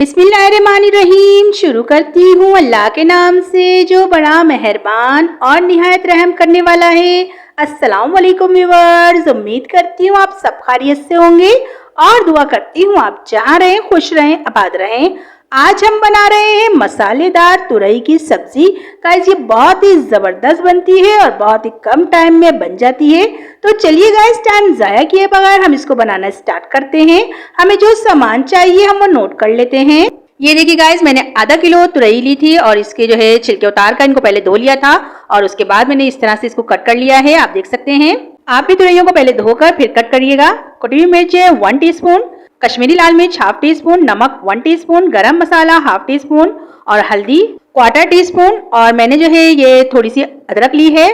बिस्मिल्लाहिर्रहमानिर्रहीम। शुरू करती हूँ अल्लाह के नाम से जो बड़ा मेहरबान और निहायत रहम करने वाला है। अस्सलाम वालेकुम व्यूअर्स, उम्मीद करती हूँ आप सब खैरियत से होंगे और दुआ करती हूँ आप जहाँ रहें खुश रहें आबाद रहें। आज हम बना रहे हैं मसालेदार तुरई की सब्जी। गाइस ये बहुत ही जबरदस्त बनती है और बहुत ही कम टाइम में बन जाती है। तो चलिए गाइस टाइम जाया किए बगैर हम इसको बनाना स्टार्ट करते हैं। हमें जो सामान चाहिए हम वो नोट कर लेते हैं। ये देखिए गाइस मैंने आधा किलो तुरई ली थी और इसके जो है छिलके उतार कर इनको पहले धो लिया था और उसके बाद मैंने इस तरह से इसको कट कर लिया है। आप देख सकते हैं। आप भी तुरइयों को पहले धोकर फिर कट करिएगा। कुटी हुई मिर्च है 1 टीस्पून, कश्मीरी लाल मिर्च हाफ टी स्पून, नमक 1 टीस्पून, गरम मसाला हाफ टी स्पून और हल्दी 1/4 टीस्पून। और मैंने जो है ये थोड़ी सी अदरक ली है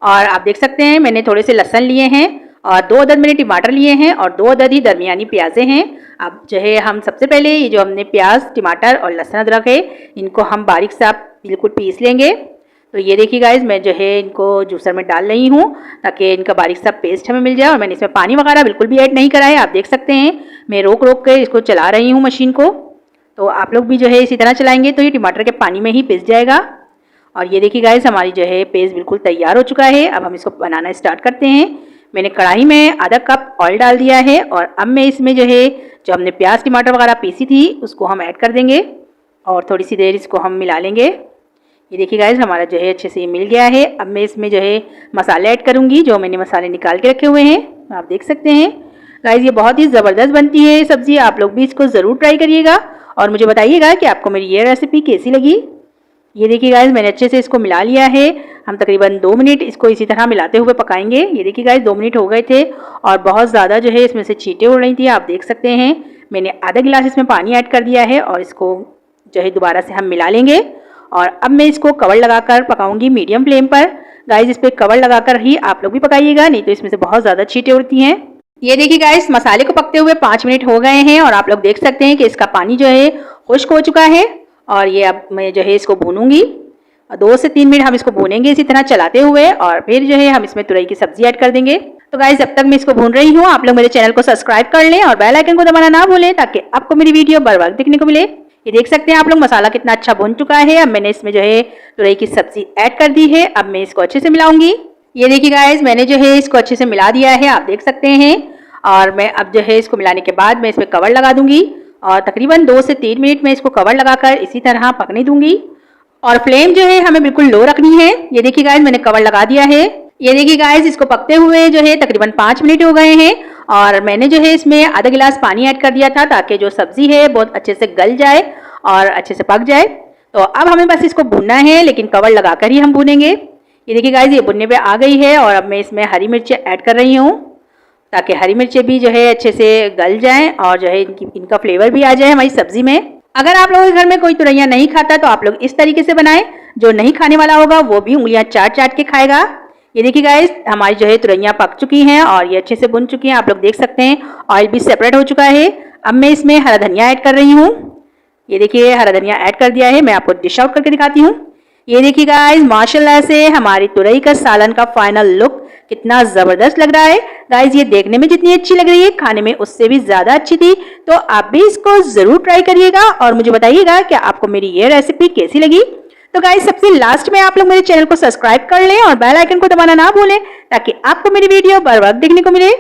और आप देख सकते हैं मैंने थोड़े से लहसुन लिए हैं और 2 अदद मैंने टमाटर लिए हैं और 2 अदद ही दरमियानी प्याजे हैं। अब जो है हम सबसे पहले ये जो हमने प्याज टमाटर और लहसुन अदरक है इनको हम बारीक सा बिल्कुल पीस लेंगे। तो ये देखिए गाइस मैं जो है इनको जूसर में डाल रही हूँ ताकि इनका बारीक सा पेस्ट हमें मिल जाए। और मैंने इसमें पानी वगैरह बिल्कुल भी ऐड नहीं करा है। आप देख सकते हैं मैं रोक रोक के इसको चला रही हूँ मशीन को। तो आप लोग भी जो है इसी तरह चलाएंगे तो ये टमाटर के पानी में ही पिस जाएगा। और ये देखिए गाइस हमारी जो है पेस्ट बिल्कुल तैयार हो चुका है। अब हम इसको बनाना स्टार्ट करते हैं। मैंने कढ़ाई में आधा कप ऑयल डाल दिया है और अब मैं इसमें जो है जो हमने प्याज टमाटर वगैरह पीसी थी उसको हम ऐड कर देंगे और थोड़ी सी देर इसको हम मिला लेंगे। ये देखिए गाइस हमारा जो है अच्छे से मिल गया है। अब मैं इसमें जो है मसाले ऐड करूँगी जो मैंने मसाले निकाल के रखे हुए हैं। आप देख सकते हैं गाइस ये बहुत ही ज़बरदस्त बनती है सब्ज़ी। आप लोग भी इसको ज़रूर ट्राई करिएगा और मुझे बताइएगा कि आपको मेरी ये रेसिपी कैसी लगी। ये देखिए गाइस मैंने अच्छे से इसको मिला लिया है। हम तकरीबन 2 मिनट इसको इसी तरह मिलाते हुए पकाएंगे। ये देखिए गाइस 2 मिनट हो गए थे और बहुत ज़्यादा जो है इसमें से छींटे उड़ रही थी। आप देख सकते हैं मैंने आधा गिलास इसमें पानी ऐड कर दिया है और इसको जो है दोबारा से हम मिला लेंगे। और अब मैं इसको कवर लगाकर पकाऊंगी मीडियम फ्लेम पर। गाइस इस पर कवर लगाकर ही आप लोग भी पकाइएगा, नहीं तो इसमें से बहुत ज़्यादा छींटे उड़ती हैं। ये देखिए गाइस मसाले को पकते हुए 5 मिनट हो गए हैं और आप लोग देख सकते हैं कि इसका पानी जो है खुश्क हो चुका है। और ये अब मैं जो है इसको भूनूंगी 2 से 3 मिनट हम इसको भूनेंगे इसी तरह चलाते हुए और फिर जो है हम इसमें तुरई की सब्जी ऐड कर देंगे। तो गाइस जब तक मैं इसको भून रही हूँ आप लोग मेरे चैनल को सब्सक्राइब कर लें और बेल आइकन को दबाना ना भूलें ताकि आपको मेरी वीडियो बर वक्त देखने को मिले। ये देख सकते हैं आप लोग मसाला कितना अच्छा भुन चुका है। अब मैंने इसमें जो है तुरई की सब्जी ऐड कर दी है। अब मैं इसको अच्छे से मिलाऊंगी। ये देखिए गाइस मैंने जो है इसको अच्छे से मिला दिया है, आप देख सकते हैं। और मैं अब जो है इसको मिलाने के बाद मैं इसमें कवर लगा दूंगी और तकरीबन 2 से 3 मिनट में इसको कवर लगाकर इसी तरह पकने दूंगी। और फ्लेम जो है हमें बिल्कुल लो रखनी है। ये देखिए गाइस मैंने कवर लगा दिया है। ये देखिए गाइस इसको पकते हुए जो है तकरीबन 5 मिनट हो गए हैं और मैंने जो है इसमें आधा गिलास पानी ऐड कर दिया था ताकि जो सब्जी है बहुत अच्छे से गल जाए और अच्छे से पक जाए। तो अब हमें बस इसको भूनना है लेकिन कवर लगाकर ही हम भूनेंगे। ये देखिए गाइस ये भुनने पे आ गई है और अब मैं इसमें हरी मिर्च ऐड कर रही हूँ ताकि हरी मिर्चें भी जो है अच्छे से गल जाएं और जो है इनका फ्लेवर भी आ जाए हमारी सब्जी में। अगर आप लोगों के घर में कोई तुरैया नहीं खाता तो आप लोग इस तरीके से बनाएं, जो नहीं खाने वाला होगा वो भी उंगलियां चाट चाट के खाएगा। ये देखिए गाइस हमारी जो है तुरैया पक चुकी हैं और ये अच्छे से भुन चुकी हैं। आप लोग देख सकते हैं ऑयल भी सेपरेट हो चुका है। अब मैं इसमें हरा धनिया ऐड कर रही हूँ। ये देखिए हरा धनिया ऐड कर दिया है। मैं आपको डिश आउट करके दिखाती हूँ। ये देखिए गाइस माशाल्लाह से हमारी तुरई का सालन का फाइनल लुक कितना जबरदस्त लग रहा है। गाइस ये देखने में जितनी अच्छी लग रही है खाने में उससे भी ज्यादा अच्छी थी। तो आप भी इसको जरूर ट्राई करिएगा और मुझे बताइएगा कि आपको मेरी ये रेसिपी कैसी लगी। तो गाइस सबसे लास्ट में आप लोग मेरे चैनल को सब्सक्राइब कर लें और बेल आइकन को दबाना ना भूलें ताकि आपको मेरी वीडियो बर वक्त देखने को मिले।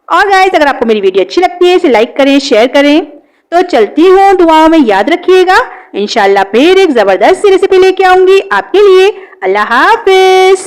और गाइस अगर आपको मेरी वीडियो अच्छी लगती है इसे लाइक करें शेयर करें। तो चलती हूँ, दुआओं में याद रखिएगा। इंशाल्लाह फिर एक जबरदस्त सी रेसिपी लेके आऊंगी आपके लिए। अल्लाह हाफिज।